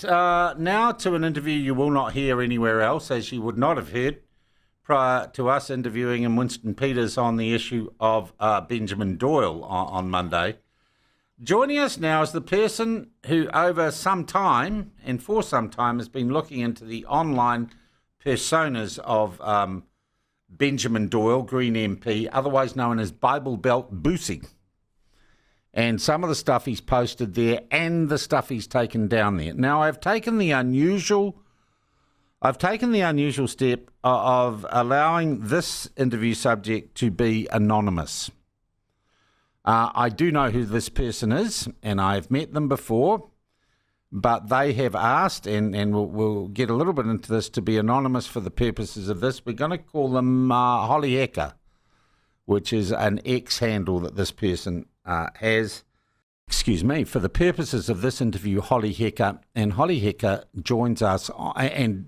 Now to an interview you will not hear anywhere else, as you would not have heard prior to us interviewing in Winston Peters on the issue of Benjamin Doyle on Monday. Joining us now is the person who over some time and for some time has been looking into the online personas of Benjamin Doyle, Green MP, otherwise known as BibleBeltBussy. And some of the stuff he's posted there and the stuff he's taken down there. Now, I've taken the unusual step of allowing this interview subject to be anonymous. I do know who this person is, and I've met them before, but they have asked, and we'll get a little bit into this, to be anonymous for the purposes of this. We're going to call them Holly Hecker, which is an X handle that this person has. Excuse me, for the purposes of this interview, Holly Hecker. And Holly Hecker joins us, and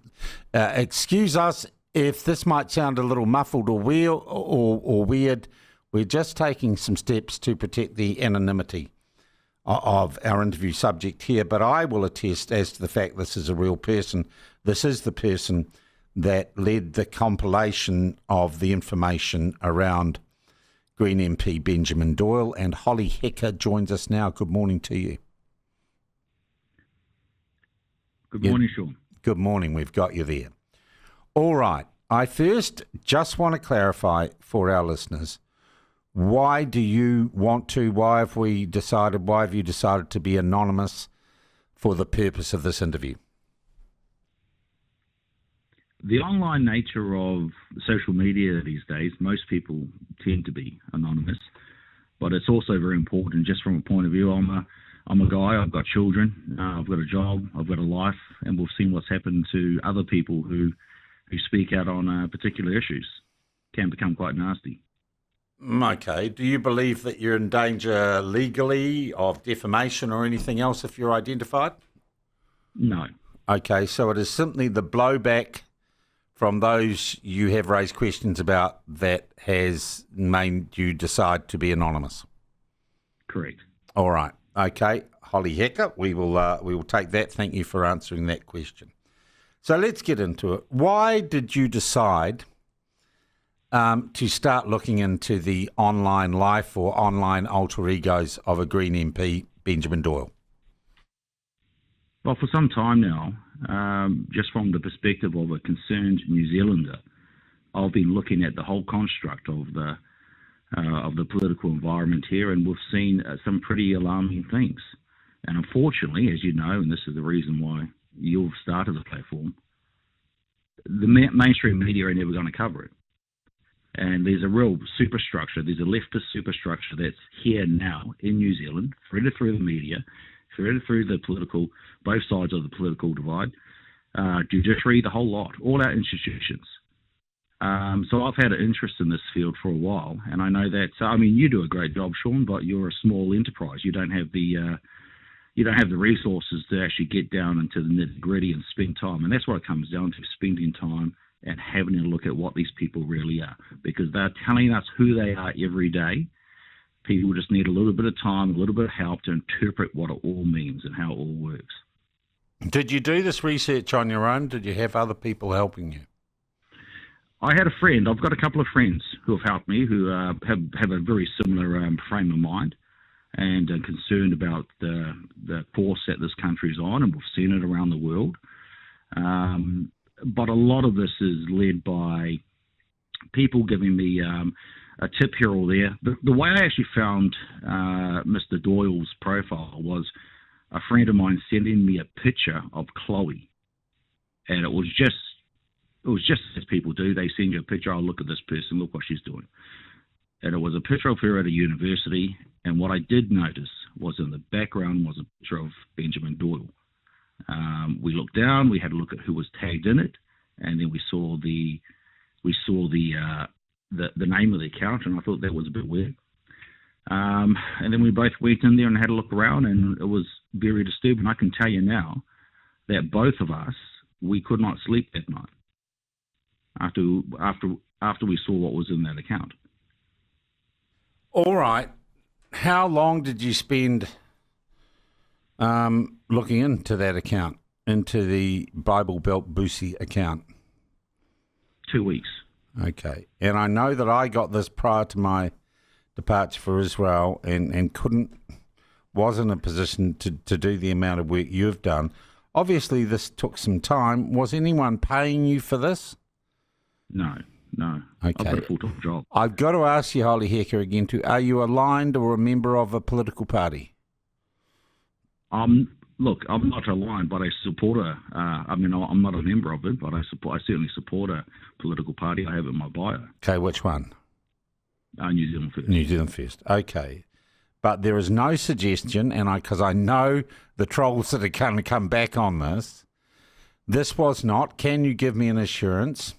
excuse us if this might sound a little muffled or weird. We're just taking some steps to protect the anonymity of our interview subject here, but I will attest as to the fact this is a real person. This is the person that led the compilation of the information around Green MP Benjamin Doyle, and Holly Hecker joins us now. Good morning to you. Good morning, Sean. Good morning. We've got you there. All right. I first just want to clarify for our listeners, why have you decided to be anonymous for the purpose of this interview? The online nature of social media these days, most people tend to be anonymous, but it's also very important just from a point of view. I'm a guy, I've got children, I've got a job, I've got a life, and we've seen what's happened to other people who speak out on particular issues. Can become quite nasty. Okay. Do you believe that you're in danger legally of defamation or anything else if you're identified? No. Okay, so it is simply the blowback from those you have raised questions about that has made you decide to be anonymous. Correct. All right. Okay, Holly Hecker, we will take that. Thank you for answering that question. So let's get into it. Why did you decide to start looking into the online life or online alter egos of a Green MP, Benjamin Doyle? Well, for some time now, just from the perspective of a concerned New Zealander, I've been looking at the whole construct of the political environment here, and we've seen some pretty alarming things. And unfortunately, as you know, and this is the reason why you've started the platform, the mainstream media are never going to cover it. And there's a real superstructure, there's a leftist superstructure that's here now in New Zealand, threaded through the media, threaded through the political, both sides of the political divide, judiciary, the whole lot, all our institutions. So I've had an interest in this field for a while, and I know that, you do a great job, Sean, but you're a small enterprise. You don't have the resources to actually get down into the nitty-gritty and spend time, and that's what it comes down to, spending time and having a look at what these people really are, because they're telling us who they are every day. People just need a little bit of time, a little bit of help to interpret what it all means and how it all works. Did you do this research on your own? Did you have other people helping you? I had a friend. I've got a couple of friends who have helped me, who have a very similar frame of mind and are concerned about the course that this country is on, and we've seen it around the world. But a lot of this is led by people giving me a tip here or there. The way I actually found Mr. Doyle's profile was a friend of mine sending me a picture of Chloe, and it was just as people do. They send you a picture. Oh, look at this person. Look what she's doing. And it was a picture of her at a university. And what I did notice was in the background was a picture of Benjamin Doyle. We looked down. We had a look at who was tagged in it, and then we saw the name of the account, and I thought that was a bit weird. And then we both went in there and had a look around, and it was very disturbing. I can tell you now that both of us, we could not sleep that night after we saw what was in that account. All right. How long did you spend looking into that account? into the BibleBeltBussy account? 2 weeks. Okay. And I know that I got this prior to my departure for Israel and wasn't in a position to do the amount of work you've done. Obviously, this took some time. Was anyone paying you for this? No. Okay. I've got a full-time job. I've got to ask you, Holy Hecker, again, are you aligned or a member of a political party? Look, I'm not aligned, but I support I'm not a member of it, but I certainly support a political party. I have it in my bio. Okay, which one? New Zealand First. New Zealand First. Okay. But there is no suggestion, and because I know the trolls that are going to come back on this was not, can you give me an assurance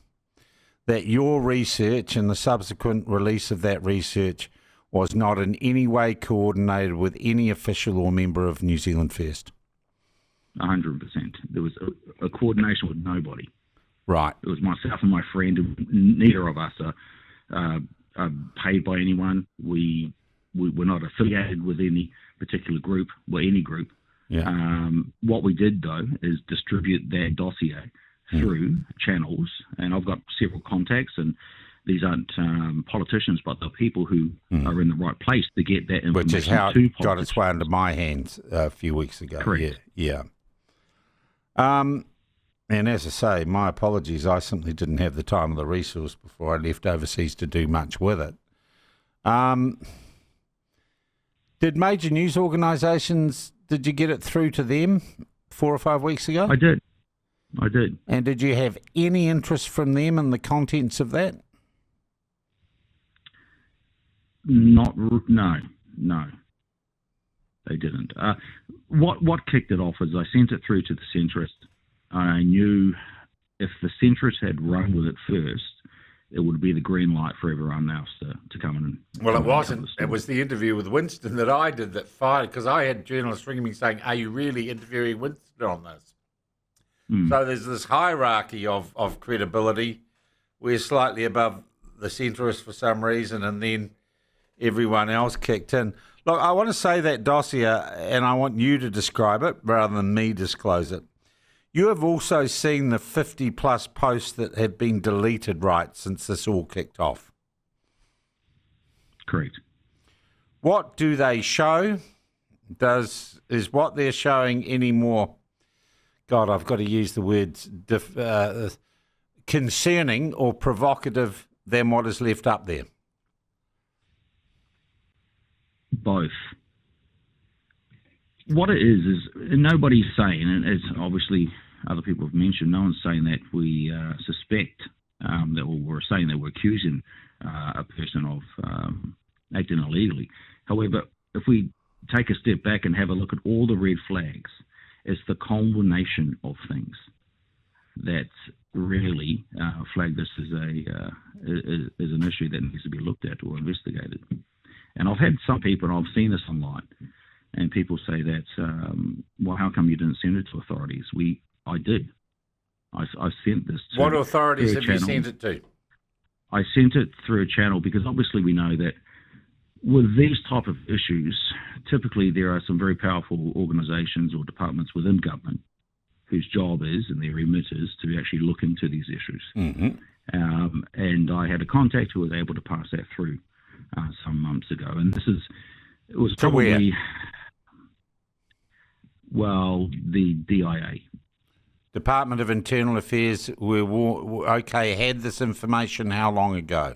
that your research and the subsequent release of that research was not in any way coordinated with any official or member of New Zealand First? 100%. There was a coordination with nobody. Right. It was myself and my friend. Neither of us are paid by anyone. We're not affiliated with any particular group or any group. Yeah. What we did, though, is distribute that dossier through channels, and I've got several contacts, and these aren't politicians, but they're people who are in the right place to get that information. Which is how it got its way into my hands a few weeks ago. Correct. Yeah. And as I say, my apologies, I simply didn't have the time or the resource before I left overseas to do much with it. Did major news organisations, did you get it through to them 4 or 5 weeks ago? I did. And did you have any interest from them in the contents of that? No, they didn't. What kicked it off is I sent it through to the centrist. I knew if the centrist had run with it first, it would be the green light for everyone else to come in. Well, it wasn't. It was the interview with Winston that I did that fired, because I had journalists ringing me saying, are you really interviewing Winston on this? So there's this hierarchy of credibility. We're slightly above the centrists for some reason, and then everyone else kicked in. Look, I want to say that dossier, and I want you to describe it rather than me disclose it. You have also seen the 50-plus posts that have been deleted, right, since this all kicked off? Correct. What do they show? Is what they're showing any more... God, I've got to use the words concerning or provocative than what is left up there? Both. What it is nobody's saying, and as obviously other people have mentioned, no one's saying that we suspect that we're saying that we're accusing a person of acting illegally. However, if we take a step back and have a look at all the red flags, it's the combination of things that really flag this as an issue that needs to be looked at or investigated. And I've had some people, and I've seen this online, and people say that, well, how come you didn't send it to authorities? I did. I sent this to... What authorities have you sent it to? I sent it through a channel because obviously we know that with these type of issues, typically there are some very powerful organisations or departments within government whose job is, and their remit is, to actually look into these issues. Mm-hmm. And I had a contact who was able to pass that through some months ago. And it was probably, well, the DIA. Department of Internal Affairs had this information how long ago?